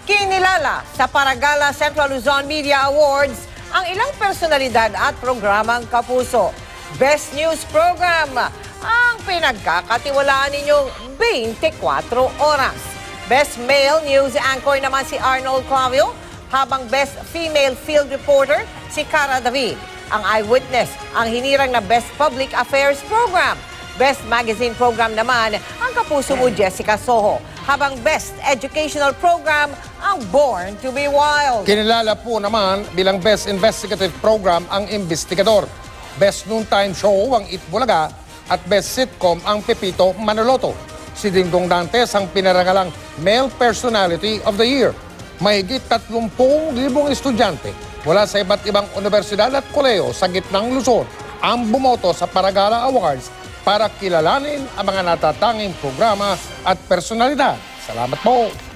Kinilala sa Paragala Central Luzon Media Awards ang ilang personalidad at programang kapuso. Best News Program ang pinagkakatiwalaan ninyong 24 oras. Best Male News Anchor naman si Arnold Clavio, habang Best Female Field Reporter si Cara David. Ang Eyewitness ang hinirang na Best Public Affairs Program. Best Magazine Program naman ang kapuso mo Jessica Soho, habang Best Educational Program ang Born to be Wild. Kinilala po naman bilang Best Investigative Program ang Investigador. Best Noontime Show ang Itbulaga at Best Sitcom ang Pepito Manaloto. Si Dingdong Dantes ang pinarangalang Male Personality of the Year. Mahigit 30,000 estudyante mula sa iba't ibang universidad at koleyo sa gitnang Luzon ang bumoto sa Paragala Awards para kilalanin ang mga natatanging programa at personalidad. Salamat po!